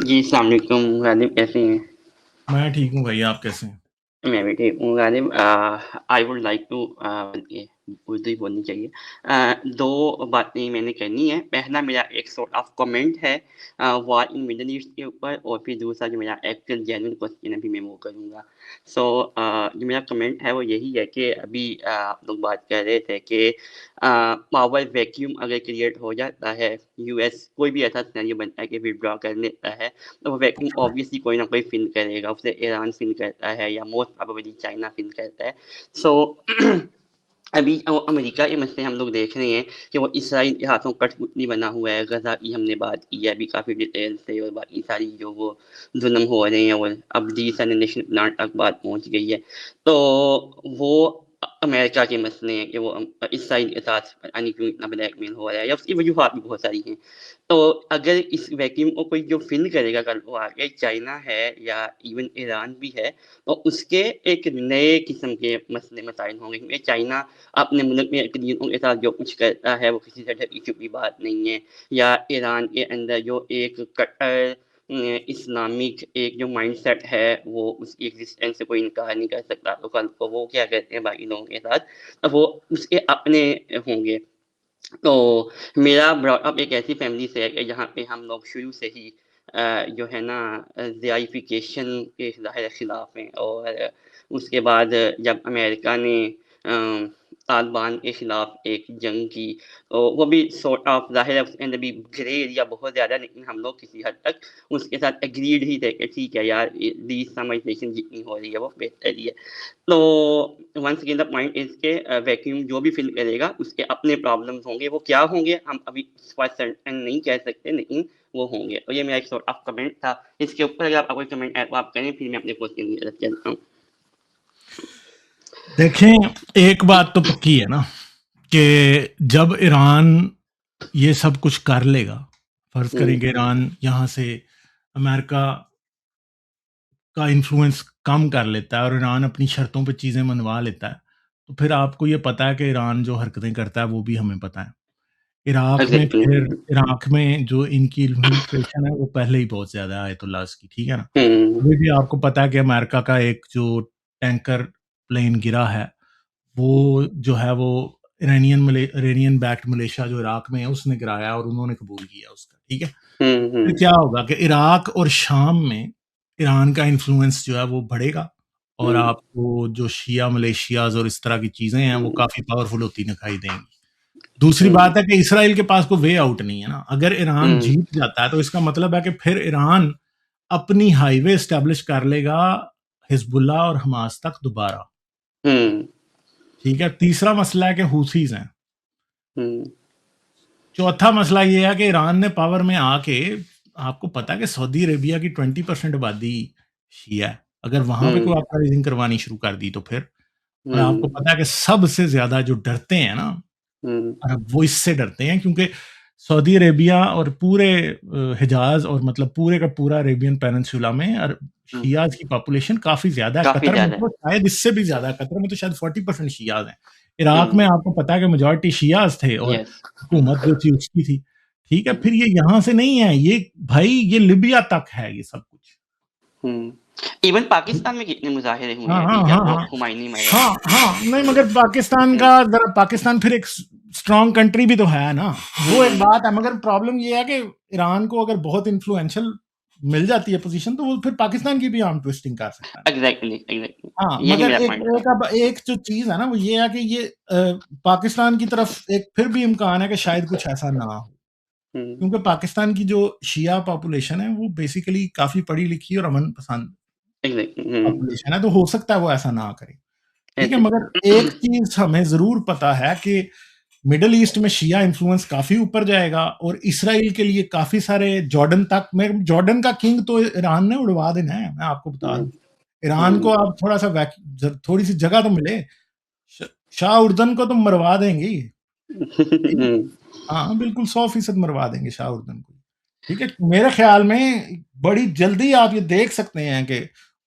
जी, अस्सलाम वालेकुम गालिब, कैसे हैं? मैं ठीक हूँ भाई, आप कैसे हैं? मैं भी ठीक हूँ Ghalib. I would like to ये उर्दू ही बोलनी चाहिए। 2 बातें मैंने करनी है। पहला मेरा एक सॉर्ट ऑफ कमेंट है वॉर इन मिडल ईस्ट के ऊपर, और फिर दूसरा जो मेरा एक्चुअल जेन्युइन क्वेश्चन है, अभी मैं वो करूँगा। सो जो मेरा कमेंट है वो यही है कि अभी आप लोग बात कर रहे थे कि पावर वैक्यूम अगर क्रिएट हो जाता है, यूएस कोई भी ऐसा सिनेरियो बनता है कि विथड्रॉ कर लेता है, तो वो वैक्यूम ऑब्वियसली कोई ना कोई फ़िल करेगा, उसे ईरान फ़िल करता है या मोस्ट प्रोबेबली चाइना फ़िल करता है। सो अभी अमेरिका के मसले हम लोग देख रहे हैं कि वो इसराइल के हाथों कठपुतली बना हुआ है। गज़ा की हमने बात की है अभी काफ़ी डिटेल से, और बाकी सारी जो वो जुल्म हो रहे हैं वो अब डिसैलिनेशन प्लांट तक बात पहुँच गई है। तो वो अमेरिका के मसले हैं कि वो इसराइल के साथ पता नहीं क्यों इतना ब्लैकमेल हो रहा है, या उसकी वजूहात भी बहुत सारी हैं। तो अगर इस वैक्यूम को कोई जो फ़िल करेगा कल को आके, चाइना है या इवन ईरान भी है, तो उसके एक नए किस्म के मसले मसाइल होंगे, क्योंकि चाइना अपने मुल्क में अक़लियतों के साथ जो कुछ करता है वो किसी से ढकी-छुपी बात नहीं है। या ईरान के अंदर जो एक कट्टर इस्लामिक एक जो माइंडसेट है, वो उसकी एक्ज़िस्टेंस से कोई इनकार नहीं कर सकता। तो कल को वो क्या करते हैं बाकी लोगों के साथ, तो वो उसके अपने होंगे। तो मेरा ब्रॉट अप एक ऐसी फैमिली से है कि जहाँ पे हम लोग शुरू से ही जो है ना ज़ियाइफ़िकेशन के खिलाफ़ हैं, और उसके बाद जब अमेरिका ने तालिबान के खिलाफ़ एक जंग की, तो वो भी सॉर्ट ऑफ ज़ाहिर है उसके अंदर भी ग्रे एरिया बहुत ज़्यादा, लेकिन हम लोग किसी हद तक उसके साथ एग्रीड ही थे कि ठीक है यार, डिसमझाइज़ेशन जितनी हो रही है वो बेहतर ही है। तो once again the point is के वैक्यूम जो भी फ़िल करेगा उसके अपने प्रॉब्लम्स होंगे, वो क्या होंगे हम अभी फॉर सर्टेन नहीं कह सकते, लेकिन वो होंगे। तो ये मेरा एक सॉर्ट ऑफ कमेंट था। इसके ऊपर अगर आपका कोई कमेंट है तो आप करें, फिर मैं अपने क्वेश्चन की तरफ चलता हूँ। देखें, एक बात तो पक्की है ना कि जब ईरान ये सब कुछ कर लेगा, फर्ज हुँ, करें कि ईरान यहाँ से अमेरिका का इन्फ्लुएंस कम कर लेता है और ईरान अपनी शर्तों पे चीज़ें मनवा लेता है, तो फिर आपको ये पता है कि ईरान जो हरकतें करता है वो भी हमें पता है। एग्ज़ैक्टली। इराक में जो इनकी इन्फिल्ट्रेशन है वो पहले ही बहुत ज़्यादा है आयतुल्लाहस की, ठीक है ना? हुँ, अभी भी आपको पता है कि अमेरिका का एक जो टैंकर प्लेन गिरा है, वो जो है वो इरानियन बैक्ड मिलिशिया जो इराक में है उसने गिराया और उन्होंने कबूल किया उसका, ठीक है? हुँ, फिर हुँ, क्या होगा कि इराक और शाम में ईरान का इन्फ्लुएंस जो है वो बढ़ेगा और हुँ, आपको जो शिया मिलिशियाज़ और इस तरह की चीज़ें हैं वो हुँ, काफ़ी पावरफुल होती दिखाई देंगी। दूसरी हुँ, बात है कि इसराइल के पास कोई वे आउट नहीं है ना। अगर ईरान हुँ, जीत जाता है तो इसका मतलब है कि फिर ईरान अपनी हाईवे एस्टेब्लिश कर लेगा हिज़्बुल्लाह और हमास तक दोबारा, हुँ, ठीक है? तीसरा मसला है कि हूथीज़ हैं। हुँ, चौथा मसला ये है कि ईरान ने पावर में आके आपको पता है कि सऊदी अरेबिया की 20% आबादी शिया है। अगर वहाँ पे कोई हुँ, अपराइज़िंग करवानी शुरू कर दी तो फिर? और आपको हुँ, पता है कि सबसे ज़्यादा जो डरते हैं ना हुँ, अरब, वो इससे डरते हैं क्योंकि सऊदी अरेबिया और पूरे हिजाज़ और मतलब पूरे का पूरा अरेबियन पेनिनसुला में हुँ, शियाज़ की पॉपुलेशन काफ़ी ज़्यादा है। काफ़ी कतर में ज़्यादा तो है। शायद इससे भी ज़्यादा है। कतर में तो शायद 40% शियाज़ हैं। इराक में हुँ, आपको पता है कि मेजॉरिटी शियाज़ थे और यस। हुकूमत जो थी उसकी थी। ठीक है? हुँ, फिर ये यहाँ से नहीं है, ये भाई ये लिबिया तक है ये सब कुछ। हुँ। इवन पाकिस्तान में कितने मुज़ाहिरे हुए हाँ, हैं हाँ, अभी हाँ, जब वो हाँ। हुमायूनी मरा है। हाँ, हाँ, नहीं मगर पाकिस्तान हुँ, का ज़रा पाकिस्तान फिर एक स्ट्रॉन्ग कंट्री भी तो है ना, वो एक हुँ, बात है मगर प्रॉब्लम ये है कि ईरान को अगर बहुत इन्फ्लुएंशियल मिल जाती है पोज़ीशन तो वो फिर पाकिस्तान की भी आर्म ट्विस्टिंग कर सकता है ना। Exactly, exactly. हाँ, यही मगर मेरा एक पॉइंट था। एक अब एक जो चीज़ है ना वो ये है कि ये पाकिस्तान की तरफ एक फिर भी इम्कान है कि शायद कुछ ऐसा ना हो। हुँ, क्योंकि पाकिस्तान की जो शिया पॉपुलेशन है वो बेसिकली काफ़ी पढ़ी-लिखी और अमन पसंद एग्ज़ैक्टली। हुँ, पॉपुलेशन है, तो हो सकता है वो ऐसा ना करे। ठीक है, मगर एक एग्ज़ैक्टली। चीज़ हमें ज़रूर पता है कि मिडल ईस्ट में शिया इन्फ्लुएंस काफ़ी ऊपर जाएगा और इसराइल के लिए काफ़ी सारे जॉर्डन तक में जॉर्डन का किंग तो ईरान ने उड़वा देना है, मैं आपको बता हुँ, दूँ। ईरान को हुँ, आप थोड़ा-सा थोड़ी-सी जगह तो मिले। श शाह उर्दन को तो मरवा देंगे ही। ठीक है? हुँ, हाँ, बिल्कुल 100% मरवा देंगे शाह उर्दन को। ठीक है? मेरे ख़्याल में बड़ी जल्दी आप ये देख सकते हैं कि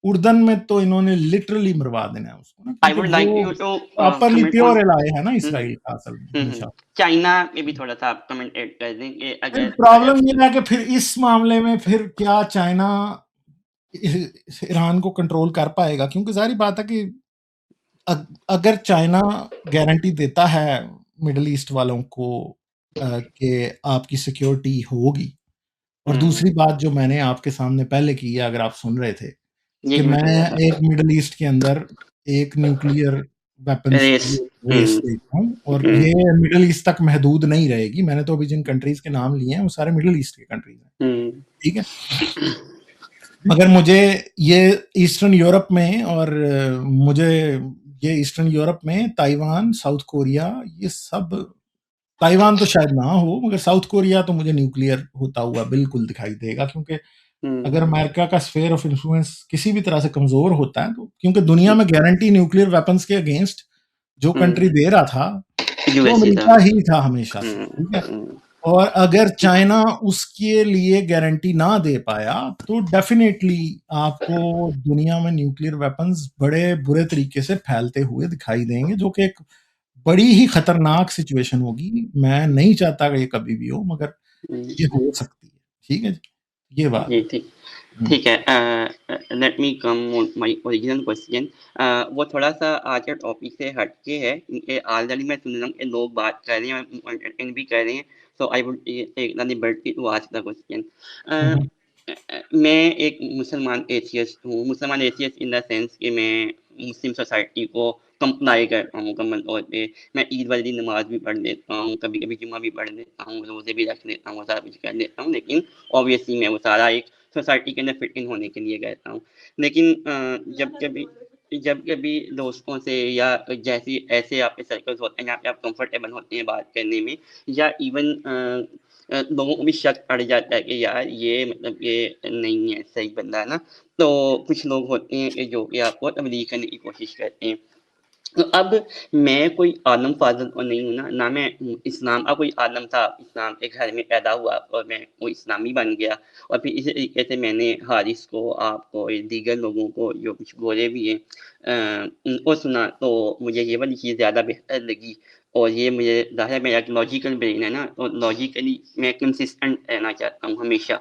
उड़दन में तो इन्होंने लिटरली मरवा देना है उसको ना, आई क्योंकि वुड लाइक वो you to properly comment on pure ally है ना इसराइल का असल में हमेशा। चाइना में भी थोड़ा-सा आप कमेंट ऐड कर दें कि फिर अगर प्रॉब्लम ये है कि फिर इस मामले में फिर क्या चाइना ईरान को कंट्रोल कर पाएगा? क्योंकि ज़ाहिर बात है कि अगर चाइना गारंटी देता है मिडल ईस्ट वालों को कि आपकी सिक्योरिटी होगी, और दूसरी बात जो मैंने आपके सामने पहले की है, अगर आप सुन रहे थे, कि यही मैं कह मैं रहा था। एक मिडल ईस्ट के अंदर एक न्यूक्लियर वेपन्स रेस की रेस हुँ, देख रहा हूँ, और हुँ, ये मिडल ईस्ट तक महदूद नहीं रहेगी। मैंने तो अभी जिन कंट्रीज़ के नाम लिए हैं, वो सारे मिडल ईस्ट के कंट्रीज़ हैं, हुँ, ठीक है? मगर मुझे ये ईस्टर्न यूरोप में, और मुझे ये ईस्टर्न यूरोप में ताइवान, साउथ कोरिया, ये सब, ताइवान तो शायद ना हो, मगर साउथ कोरिया तो मुझे न्यूक्लियर होता हुआ बिल्कुल दिखाई देगा, क्योंकि हुँ, अगर अमेरिका का स्फीयर ऑफ इन्फ्लुएंस किसी भी तरह से कमज़ोर होता है, तो क्योंकि दुनिया हुँ, में गारंटी न्यूक्लियर वेपन्स के अगेंस्ट जो कंट्री हुँ, दे रहा था, वो यूएसए था। अमेरिका ही था हमेशा से, हुँ, ठीक है? हुँ, और अगर चाइना उसके लिए गारंटी ना दे पाया, तो डेफिनेटली आपको दुनिया में न्यूक्लियर वेपन्स बड़े बुरे तरीके से फैलते हुए दिखाई देंगे, जो कि एक बड़ी ही खतरनाक सिचुएशन होगी। मैं नहीं चाहता कि ये कभी भी हो, मगर हुँ, ये हो सकती है। ठीक है जी? ये बात जी, है। ठीक हुँ। ठीक है। Let me come on my original question. वो थोड़ा-सा आज के टॉपिक से हट के है, क्योंकि ऑलरेडी मैं सुन रहा हूँ कि लोग बात कर रहे हैं और एंटरटेन भी कर रहे हैं, so I would take the liberty to ask the question. Hmm, uh hmm. मैं एक मुसलमान एथियस्ट हूँ, मुसलमान एथियस्ट इन द सेंस कि मैं मुस्लिम सोसाइटी को कंप्लाई करता हूँ मुकम्मल तौर पे। मैं ईद वाले दिन नमाज़ भी पढ़ लेता हूँ, कभी-कभी जुम्मा भी पढ़ लेता हूँ, रोज़े भी रख लेता हूँ, वो सारा कुछ कर लेता हूँ, लेकिन ऑब्वियसली मैं वो सारा एक सोसाइटी के अंदर फिट इन होने के लिए करता हूँ। लेकिन जब कभी दोस्तों से या जैसे ऐसे आपके सर्कल्स होते हैं जहाँ पे आप कंफर्टेबल होते हैं बात करने में, या इवन लोगों को भी शक पड़ जाता है कि यार ये मतलब ये नहीं है सही बंदा ना, तो कुछ लोग होते हैं कि जो कि आपको तब्लीग करने की कोशिश करते हैं। तो अब मैं कोई आलम फाज़िल तो नहीं हूँ ना, ना मैं इस्लाम का कोई आलम था, इस्लाम के घर में पैदा हुआ और मैं वो इस्लामी बन गया, और फिर इसी तरीके से मैंने हारिस को, आपको, ये दीगर लोगों को जो कुछ गोरे भी हैं उनको सुना, तो मुझे ये वाली चीज़ ज़्यादा बेहतर लगी, और ये मुझे ज़ाहिर है मेरा एक लॉजिकल ब्रेन है ना, तो लॉजिकली मैं कंसिस्टेंट रहना चाहता हूँ हमेशा।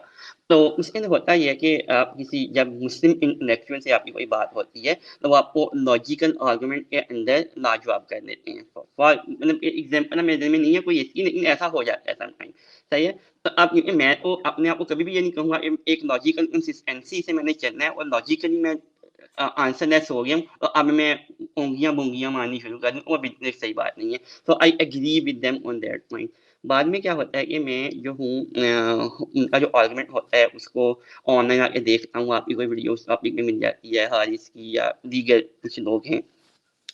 तो उसके अंदर होता ये है कि आप किसी जब मुस्लिम इंटेलेक्चुअल से आपकी कोई बात होती है, तो वो आपको लॉजिकल आर्गुमेंट के अंदर लाजवाब कर देते हैं। फॉर मतलब एक एग्ज़ाम्पल ना मेरे दिल में नहीं है कोई ऐसी, लेकिन ऐसा हो जाता है समटाइम, सही है? तो अब क्योंकि मैं तो अपने आप को कभी भी ये नहीं कहूँगा एक लॉजिकल कंसिस्टेंसी से मैंने चलना है और लॉजिकली मैं आंसरलेस हो गया हूँ, तो अब मैं ओंगियाँ-बोंगियाँ मारनी शुरू कर दूँ, वो बिल्कुल सही बात नहीं है। तो I agree with them on that point. बाद में क्या होता है कि मैं जो हूँ उनका जो आर्गुमेंट होता है उसको ऑनलाइन आके देखता हूँ, आपकी कोई वीडियोज़ टॉपिक में मिल जाती है, हारिस की या दीगर कुछ लोग हैं,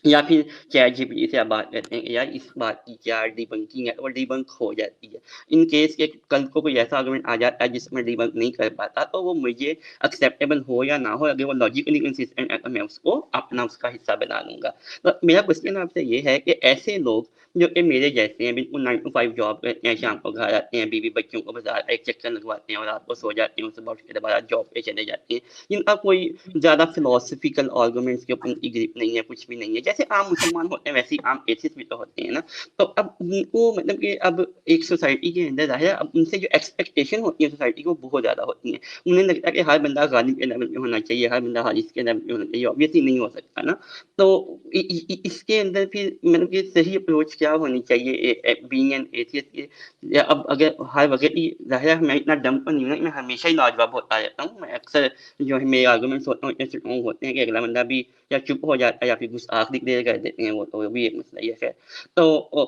या फिर चैटजीपीटी से आप बात करते हैं कि यार इस बात की क्या डिबंकिंग है, वो डिबंक हो जाती है। इन केस के कल को कोई ऐसा आर्गुमेंट आ जाता है जिसमें डिबंक नहीं कर पाता, तो वो मुझे एक्सेप्टेबल हो या ना हो, अगर वो लॉजिकली कंसिस्टेंट है तो मैं उसको अपना उसका हिस्सा बना लूँगा। तो मेरा क्वेश्चन आपसे ये है कि ऐसे लोग जो कि मेरे जैसे हैं, बिल्कुल 9 टू 5 जॉब करते हैं, शाम को घर आते हैं, बीवी-बच्चों को बाज़ार एक चक्कर लगवाते हैं और रात को सो जाते हैं, सुबह उठ के दोबारा जॉब पे चले जाते हैं। इनका कोई ज़्यादा फिलॉसफिकल आर्गुमेंट्स के ऊपर उनकी ग्रिप नहीं है, कुछ भी नहीं है। जैसे आम मुसलमान होते हैं, वैसे ही आम एथिस्ट भी तो होते हैं ना। तो अब उनको मतलब कि अब एक सोसाइटी के अंदर ज़ाहिर है अब उनसे जो एक्सपेक्टेशन होती है सोसाइटी को बहुत ज़्यादा होती है। उन्हें लगता है कि हर बंदा गालिब के लेवल पे होना चाहिए, हर बंदा हारिस के लेवल पे होना चाहिए, ऑब्वियसली नहीं हो सकता ना। तो इसके अंदर फिर मतलब कि सही अप्रोच क्या होनी चाहिए बीइंग एन एथियस्ट के, या अब अगर हर वक़्त ही ज़ाहिर है मैं इतना डम्ब तो नहीं हूँ ना कि मैं हमेशा ही लाजवाब होता रहता हूँ। मैं अक्सर जो है मेरे आर्गुमेंट्स होते हैं इतने स्ट्रॉन्ग होते हैं कि अगला बंदा भी या चुप हो जाता है या फिर गुस्ताख डिक्लेयर कर देते हैं, वो भी एक मसला ही है खैर। तो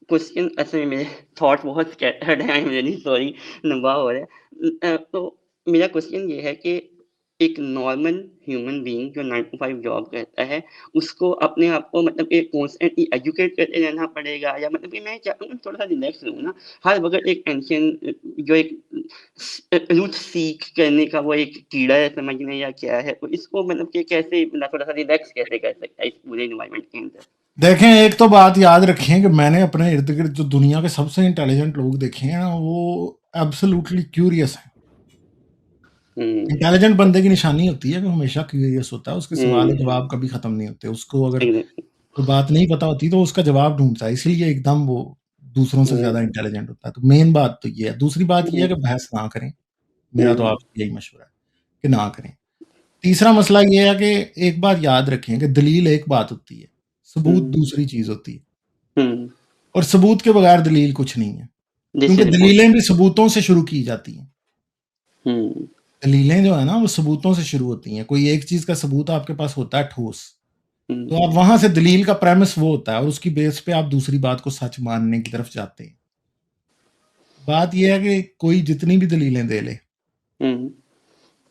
क्वेश्चन असल में मेरे थॉट्स बहुत स्कैटर्ड हैं, आई एम रियली सॉरी, लंबा हो रहा है। तो मेरा क्वेश्चन ये है कि एक नॉर्मल ह्यूमन बीइंग जो 9 टू 5 जॉब करता है, उसको अपने आप को मतलब एक कॉन्स्टेंटली एजुकेट करते रहना पड़ेगा, या मतलब कि मैं चाहता हूँ थोड़ा-सा रिलैक्स रहूँ ना, हर वक़्त एक टेंशन जो एक रुच सीख करने का वो एक कीड़ा है समझ लें या क्या है, तो इसको मतलब कि कैसे बंदा थोड़ा-सा रिलैक्स कैसे कर सकता है इस पूरे एनवायरनमेंट के अंदर? देखें, एक तो बात याद रखें कि मैंने अपने इर्द-गिर्द जो दुनिया के सबसे इंटेलिजेंट लोग देखे हैं ना, वो एब्सोल्यूटली क्यूरियस हैं। इंटेलिजेंट बंदे की निशानी होती है कि हमेशा क्यूरियस होता है, उसके सवाल हुँ, जवाब कभी खत्म नहीं होते। उसको अगर एग्ज़ैक्टली। कोई बात नहीं पता होती तो उसका जवाब ढूँढता है, इसीलिए एकदम वो दूसरों से हुँ, ज़्यादा इंटेलिजेंट होता है। तो मेन बात तो ये है। दूसरी बात ये है हुँ, कि बहस ना करें, मेरा तो हुँ, आपसे यही मशवरा है कि ना करें। तीसरा मसला ये है कि एक बात याद रखें कि दलील एक बात होती है, सबूत हुँ, दूसरी चीज़ होती है हुँ, और सबूत के बगैर दलील कुछ नहीं है, दिस क्योंकि इज़ दलीलें इम्पोर्टेंट। भी सबूतों से शुरू की जाती हैं। हुँ, दलीलें जो है ना वो सबूतों से शुरू होती हैं। कोई एक चीज़ का सबूत आपके पास होता है ठोस, हुँ, तो आप वहाँ से दलील का प्रेमिस वो होता है और उसकी बेस पे आप दूसरी बात को सच मानने की तरफ जाते हैं। बात ये है कि कोई जितनी भी दलीलें दे ले, हुँ,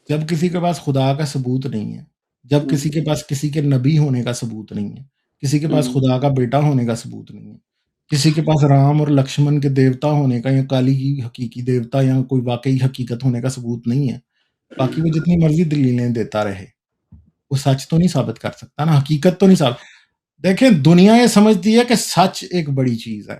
जब किसी के पास खुदा का सबूत नहीं है, जब हुँ, किसी के पास किसी के नबी होने का सबूत नहीं है, किसी के पास हुँ, खुदा का बेटा होने का सबूत नहीं है, किसी के पास राम और लक्ष्मण के देवता होने का या काली की हकीकी देवता या कोई वाक़ई हकीकत होने का सबूत नहीं है, बाकी वो जितनी मर्ज़ी दलीलें देता रहे, वो सच तो नहीं साबित कर सकता ना, हकीकत तो नहीं साब देखें दुनिया ये समझती है कि सच एक बड़ी चीज़ है।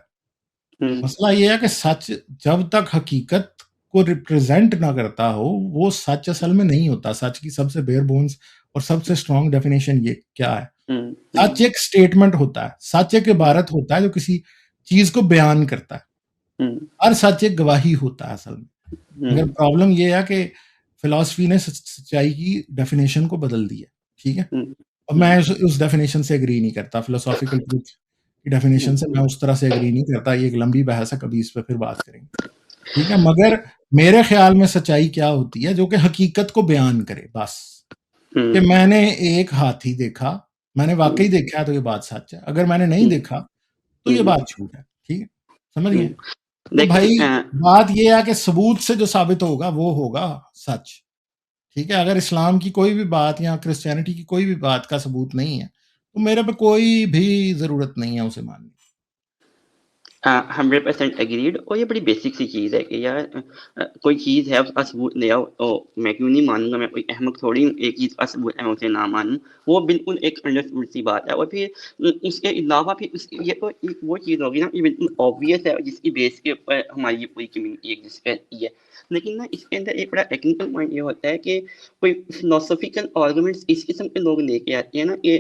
हुँ, मसला ये है कि सच जब तक हकीकत को रिप्रेजेंट ना करता हो, वो सच असल में नहीं होता। सच की सबसे बेयर बोन्स और सबसे स्ट्रॉन्ग डेफिनेशन ये क्या है? हुँ, सच हुँ, एक स्टेटमेंट होता है। सच एक हुँ, इबारत होता है जो किसी चीज़ को बयान करता है। हुँ, हर सच एक गवाही होता है असल में। मगर हुँ, प्रॉब्लम ये है कि फिलॉसफी ने सच्चाई की डेफिनेशन को बदल दिया। ठीक है? हुँ, अब हुँ, मैं उस डेफिनेशन से एग्री नहीं करता। फिलोसॉफिकल ट्रुथ की डेफिनेशन से मैं उस तरह से एग्री नहीं करता। ये एक लंबी बहस है, कभी इस पे फिर बात करेंगे। ठीक है? मगर मेरे ख़्याल में सच्चाई क्या होती है, जो कि हकीकत को बयान करे बस। कि हुँ, मैंने एक हाथी देखा, मैंने हुँ, वाक़ई देखा है तो ये बात सच है। अगर मैंने नहीं हुँ, देखा, तो ये हुँ, बात झूठ है। ठीक है? समझ हुँ। गए? तो देखिए भाई बात ये है कि सबूत से जो साबित होगा, वो होगा सच। ठीक है? अगर इस्लाम की कोई भी बात या क्रिश्चियनिटी की कोई भी बात का सबूत नहीं है, तो मेरे पे कोई भी ज़रूरत नहीं है उसे मानने की। 100% एग्रीड और ये बड़ी बेसिक सी चीज़ है कि यार कोई चीज़ है उसका सबूत ले आओ तो मैं क्यों नहीं मानूँगा, मैं कोई अहमक थोड़ी हूँ एक चीज़ का सबूत है मैं उसे ना मानूँ। वो बिल्कुल एक अंडरस्टूड सी बात है और फिर इसके अलावा फिर ये तो एक वो चीज़ होगी ना ये बिल्कुल ऑब्वियस है जिसकी बेस के ऊपर हमारी ये पूरी कम्युनिटी एग्ज़िस्ट करती है। लेकिन ना इसके अंदर एक बड़ा टेक्निकल पॉइंट ये होता है कि कोई फिलोसॉफिकल आर्गुमेंट्स इस किस्म के लोग लेके आते हैं ना कि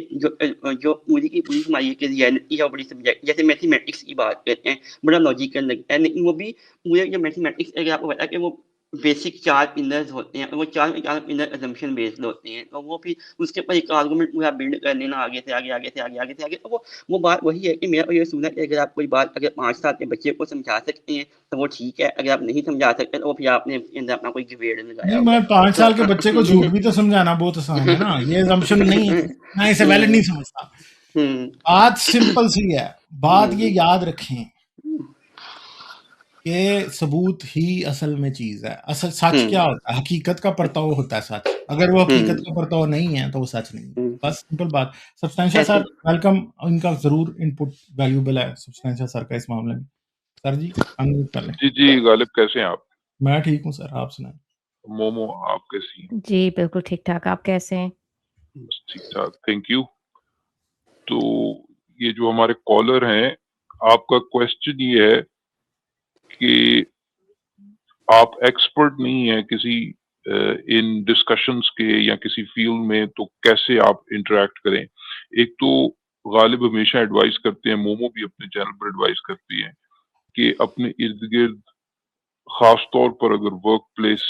जो पूरी की पूरी हमारी एक रियलिटी है वो बड़ी सब्जेक्ट जैसे मैथमेटिक्स की बात करते हैं। बड़ा लॉजिकल लगता है, लेकिन वो भी पूरे जो मैथमेटिक्स अगर आपको पता है कि वो बेसिक 4 पिलर्स होते हैं, और वो 4 के 4 पिलर असम्पशन बेस्ड होते हैं, तो वो फिर उसके ऊपर एक आर्गुमेंट पूरा बिल्ड कर लेना आगे से आगे, आगे से आगे, आगे से आगे, तो वो बात वही है कि मेरा तो ये मानना है कि अगर आप कोई बात अगर 5 साल के बच्चे को समझा सकते हैं, तो वो ठीक है, अगर आप नहीं समझा सकते, तो फिर आपने इसके अंदर अपना कोई ग्रेड लगाया नहीं, हुआ मैं है। 5 तो साल के बच्चे को झूठ भी तो समझाना बहुत आसान है ना, ये असम्पशन नहीं है। मैं इसे वैलिड हुँ, नहीं समझता। हुँ, बात सिंपल सी है, बात ये हुँ, याद रखें कि सबूत ही असल में चीज़ है। असल सच क्या हुँ, होता है? हकीकत का परतावा होता है सच। अगर वो हकीकत हुँ, का परतावा नहीं है, तो वो सच नहीं है। हुँ, बस सिंपल बात। सब्सटेंशियल ऐसे सर वेलकम, इनका ज़रूर इनपुट वैल्यूएबल है सब्सटेंशियल सर का इस मामले में। सर जी, अनम्यूट कर लें। जी, जी, गालिब कैसे हैं आप? मैं ठीक हूँ सर, आप सुनाएँ? मोमो आप कैसी हैं? जी, बिल्कुल ठीक-ठाक। आप कैसे हैं? बस ठीक-ठाक, थैंक यू। तो ये जो हमारे कॉलर हैं, आपका क्वेश्चन ये है कि आप एक्सपर्ट नहीं हैं किसी इन डिस्कशंस के या किसी फील्ड में, तो कैसे आप इंटरैक्ट करें? एक तो गालिब हमेशा एडवाइस करते हैं, मोमो भी अपने चैनल पर एडवाइस करती हैं कि अपने इर्द-गिर्द खास तौर पर अगर वर्क प्लेस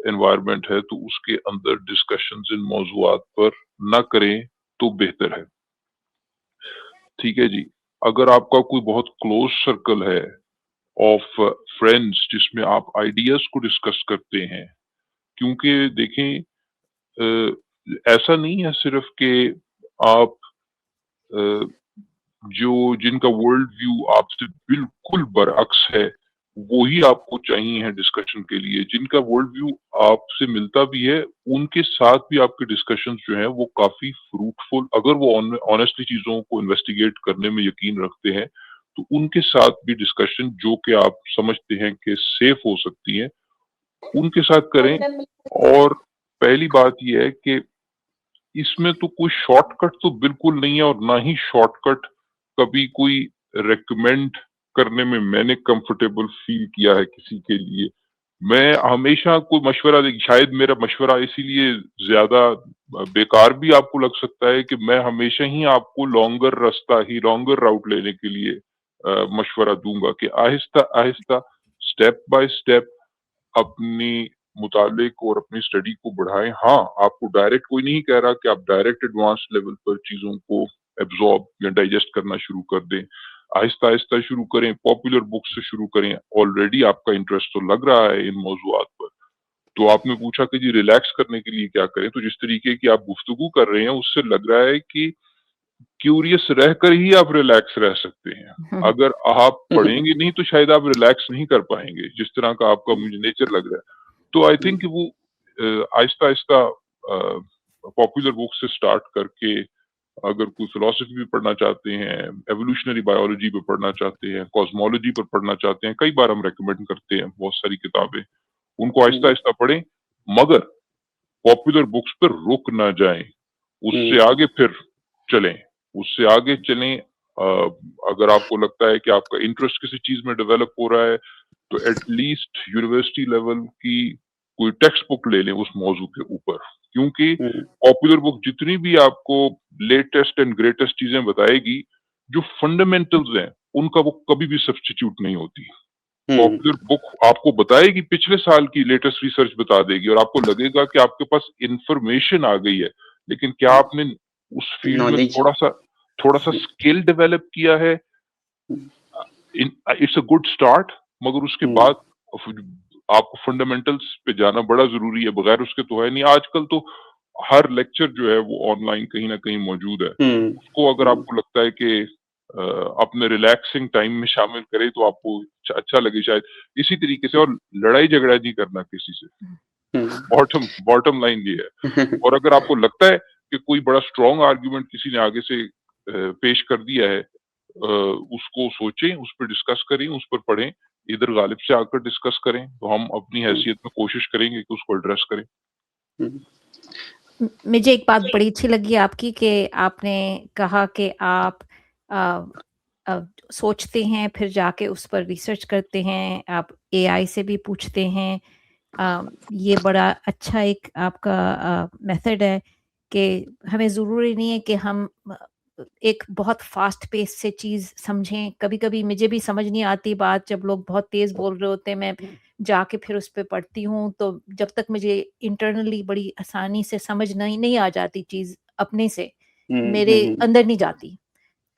एनवायरनमेंट है तो उसके अंदर डिस्कशंस इन मौज़ूआत पर ना करें तो बेहतर है। ठीक है जी। अगर आपका कोई बहुत क्लोज़ सर्कल है ऑफ फ्रेंड्स जिसमें आप आइडियाज़ को डिस्कस करते हैं, क्योंकि देखें ऐसा नहीं है सिर्फ़ कि आप अ, जो जिनका वर्ल्ड व्यू आपसे बिल्कुल बरअक्स है, वो ही आपको चाहिए है डिस्कशन के लिए। जिनका वर्ल्ड व्यू आपसे मिलता भी है, उनके साथ भी आपके डिस्कशंस जो हैं वो काफ़ी फ्रूटफुल, अगर वो ऑनेस्टली चीज़ों को इन्वेस्टिगेट करने में यकीन रखते हैं, तो उनके साथ भी डिस्कशन जो कि आप समझते हैं कि सेफ हो सकती हैं, उनके साथ करें। और पहली बात ये है कि इसमें तो कोई शॉर्टकट तो बिल्कुल नहीं है और ना ही शॉर्टकट कभी कोई रिकमेंड करने में मैंने कंफर्टेबल फील किया है किसी के लिए। मैं हमेशा कोई मशवरा शायद मेरा मशवरा इसीलिए ज़्यादा बेकार भी आपको लग सकता है कि मैं हमेशा ही आपको लॉन्गर राउट लेने के लिए मशवरा दूँगा कि आहिस्ता-आहिस्ता, स्टेप बाय स्टेप अपनी मुतालिक और अपनी स्टडी को बढ़ाएँ। हाँ, आपको डायरेक्ट कोई नहीं कह रहा कि आप डायरेक्ट एडवांस लेवल पर चीज़ों को एब्ज़ॉर्ब या डाइजेस्ट करना शुरू कर दें। आहिस्ता-आहिस्ता शुरू करें, पॉपुलर बुक्स से शुरू करें। ऑलरेडी आपका इंटरेस्ट तो लग रहा है इन मौज़ूआत पर। तो आपने पूछा कि जी रिलैक्स करने के लिए क्या करें? तो जिस तरीके की आप गुफ्तगू कर रहे हैं, उससे लग रहा है कि क्यूरियस रहकर ही आप रिलैक्स रह सकते हैं। अगर आप पढ़ेंगे नहीं तो शायद आप रिलैक्स नहीं कर पाएँगे, जिस तरह का आपका मुझे नेचर लग रहा है। तो आई थिंक वो आहिस्ता-आहिस्ता पॉपुलर बुक से स्टार्ट करके अगर कोई फिलॉसफी भी पढ़ना चाहते हैं, एवोल्यूशनरी बायोलॉजी पे पढ़ना चाहते हैं, कॉस्मोलॉजी पर पढ़ना चाहते हैं, कई बार हम रिकमेंड करते हैं बहुत सारी किताबें। उनको आहिस्ता-आहिस्ता पढ़ें, मगर पॉपुलर बुक्स पर रुक ना जाएँ। उससे आगे फिर चलें, उससे आगे चलें। अगर आपको लगता है कि आपका इंटरेस्ट किसी चीज़ में डेवलप हो रहा है, तो एट लीस्ट यूनिवर्सिटी लेवल की कोई टेक्स्ट बुक ले लें उस मौजू के ऊपर। क्योंकि पॉपुलर बुक जितनी भी आपको लेटेस्ट एंड ग्रेटेस्ट चीज़ें बताएगी, जो फंडामेंटल्स हैं, उनका वो कभी भी सब्स्टिट्यूट नहीं होती। पॉपुलर बुक आपको बताएगी, पिछले साल की लेटेस्ट रिसर्च बता देगी और आपको लगेगा कि आपके पास इन्फॉर्मेशन आ गई है, लेकिन क्या आपने उस फील्ड में नॉलेज। थोड़ा-सा स्किल डेवलप किया है? इट्स अ गुड स्टार्ट, मगर उसके बाद आपको फंडामेंटल्स पे जाना बड़ा ज़रूरी है, बगैर उसके तो है नहीं। आजकल तो हर लेक्चर जो है वो ऑनलाइन कहीं न कहीं मौजूद है। उसको अगर आपको लगता है कि अपने रिलैक्सिंग टाइम में शामिल करें तो आपको अच्छा लगे शायद। इसी तरीके से, और लड़ाई झगड़ा नहीं करना किसी से। बॉटम लाइन ये है। और अगर आपको लगता है कि कोई बड़ा स्ट्रॉन्ग आर्गुमेंट किसी ने आगे से पेश कर दिया है, उसको सोचें, उस पर डिस्कस करें, उस पर पढ़ें। इधर गालिब से आकर डिस्कस करें, तो हम अपनी हैसियत में कोशिश करेंगे कि उसको एड्रेस करें। मुझे एक बात बड़ी अच्छी लगी आपकी कि आपने कहा कि आप सोचते हैं, फिर जाके उस पर रिसर्च करते हैं, आप एआई से भी पूछते हैं। ये बड़ा अच्छा एक आपका मेथड है कि हमें ज़रूरी नहीं है कि हम एक बहुत फास्ट पेस से चीज़ समझें। कभी-कभी मुझे भी समझ नहीं आती बात, जब लोग बहुत तेज़ बोल रहे होते हैं, मैं जाके फिर उस पे पढ़ती हूँ, तो जब तक मुझे इंटरनली बड़ी आसानी से समझ नहीं नहीं आ जाती चीज़ अपने से, मेरे अंदर नहीं जाती।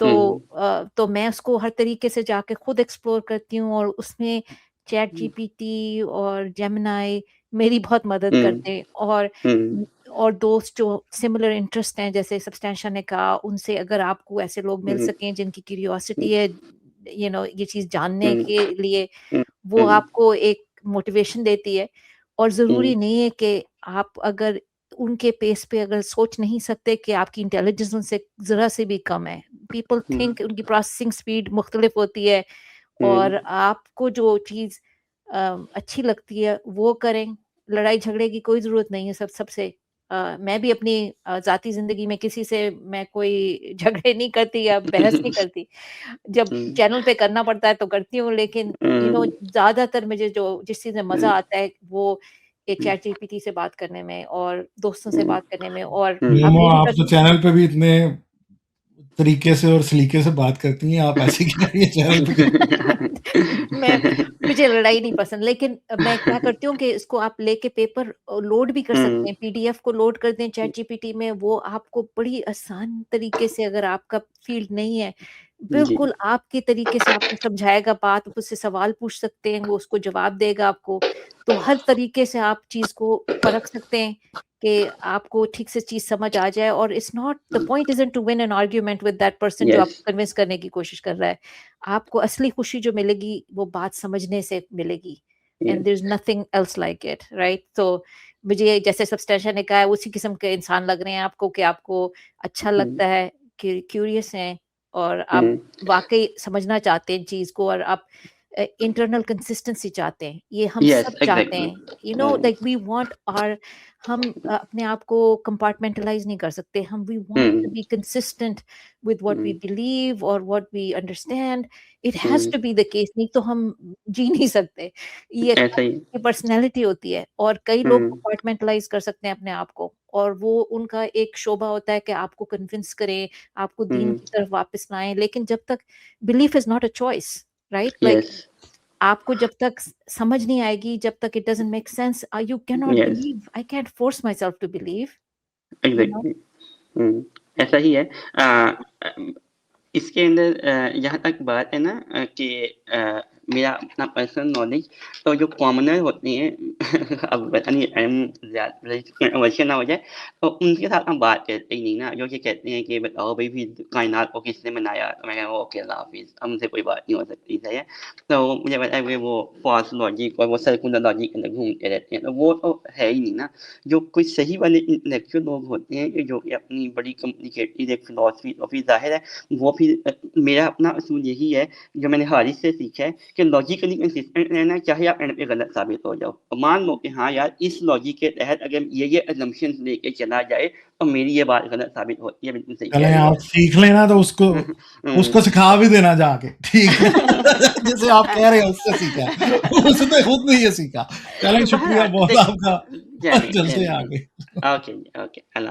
तो मैं उसको हर तरीके से जाके खुद एक्सप्लोर करती हूँ, और उसमें चैट जीपीटी और जेमिनी मेरी बहुत मदद करते हैं। और दोस्त जो सिमिलर इंटरेस्ट हैं, जैसे सब्सटेंशिया ने कहा, उनसे अगर आपको ऐसे लोग मिल सकें जिनकी क्यूरियोसिटी है, ये चीज़ जानने के लिए, वो आपको एक मोटिवेशन देती है। और ज़रूरी नहीं है कि आप अगर उनके पेस पे अगर सोच नहीं सकते कि आपकी इंटेलिजेंस उनसे ज़रा से भी कम है। पीपल थिंक उनकी प्रोसेसिंग स्पीड मुख्तलिफ होती है, और आपको जो चीज़ अच्छी लगती है वो करें। लड़ाई झगड़े की कोई ज़रूरत नहीं है सबसे। मैं भी अपनी ज़ाती ज़िंदगी में किसी से मैं कोई झगड़े नहीं करती या बहस नहीं करती। जब चैनल पे करना पड़ता है तो करती हूँ, लेकिन ज़्यादातर मुझे जो जिस चीज़ में मज़ा आता है वो ये चैट जीपीटी से बात करने में और दोस्तों से बात करने में। और आप मोमो, ये भी आप कर तो चैनल पे भी इतने तरीके से और सलीके से बात करती हैं, आप ऐसे क्यों कर रही हैं चैनल पे? मुझे लड़ाई नहीं पसंद, लेकिन मैं क्या करती हूँ कि इसको आप लेके पेपर लोड भी कर सकते हैं, पीडीएफ को लोड कर दें चैट जीपीटी में, वो आपको बड़ी आसान तरीके से, अगर आपका फील्ड नहीं है, बिल्कुल आपके तरीके से आपको समझाएगा बात, आप उससे सवाल पूछ सकते हैं, वो उसको जवाब देगा आपको। तो हर तरीके से आप चीज़ को परख सकते हैं कि आपको ठीक से चीज़ समझ आ जाए। और it's not the point isn't to win an argument with that person जो आपको कन्विंस करने की कोशिश कर रहा है। आपको असली खुशी जो मिलेगी वो बात समझने से मिलेगी, and there is nothing else like it, right? तो मुझे जैसे सब्सटेंशिया ने कहा है, उसी किस्म के इंसान लग रहे हैं आपको कि आपको अच्छा लगता है, क्यूरियस हैं, और आप वाक़ई समझना चाहते हैं चीज़ को, और आप इंटरनल कंसिस्टेंसी चाहते हैं, ये हम Yes, सब चाहते exactly. हैं, you know, Hmm. Like we want our, हम अपने आप को कंपार्टमेंटलाइज नहीं कर सकते, हम we want to Hmm. Be consistent with what we Hmm. Believe और what we understand, it has Hmm. To be the case, नहीं तो हम जी नहीं सकते, ये ऐसा ही। की पर्सनैलिटी होती है, और कई लोग Hmm. कंपार्टमेंटलाइज कर सकते हैं अपने आप को, और वो उनका एक शोभा होता है कि आपको कन्विंस करें, आपको दीन Hmm. की तरफ वापस लाएं, लेकिन जब तक belief is not a choice, right, like Yes. आपको जब तक समझ नहीं आएगी, जब तक it doesn't make sense, you can not Yes. Believe, I can't force myself to believe, you know. Exactly. ऐसा ही है। इसके अंदर जहाँ तक बात है ना कि मेरा अपना पर्सनल नॉलेज, तो जो कॉमनर होते हैं अब पता नहीं वैसे ना हो जाए, तो उनके साथ हम बात करते ही नहीं ना, जो ये कहते हैं कि बताओ भाई फिर कायनात को किसने बनाया, तो मैं कहा ओके अल्लाह हाफिज़, अब मुझसे कोई बात नहीं हो सकती, सही है। तो मुझे पता है कि वो फॉल्स लॉजिक और वो सर्कुलर लॉजिक के अंदर घूमते रहते हैं, तो वो तो है ही नहीं ना। जो कुछ सही वाले इंटेलेक्चुअल लोग होते हैं कि जो कि अपनी बड़ी कॉम्प्लिकेटेड एक फिलॉसफी ज़ाहिर है, वो फिर मेरा अपना असूल यही है, जो मैंने हारिस से सीखा है, कि लॉजिकली कंसिस्टेंट रहना, चाहे आप एंड पे गलत साबित हो जाओ। और मान लो कि हाँ यार, इस लॉजिक के तहत अगर ये असम्पशंस लेके चला जाए, तो मेरी ये बात गलत साबित होती है, बिल्कुल सही कह चलें रही आप सीख लेना तो उसको है। सिखा भी देना जाके, ठीक है। जैसे आप कह रहे हैं उससे सीखा, उसने खुद नहीं ये सीखा। चलें, शुक्रिया बहुत आपका, चलिए चलते हैं चलिए, आगे। ओके ओके, अल्लाह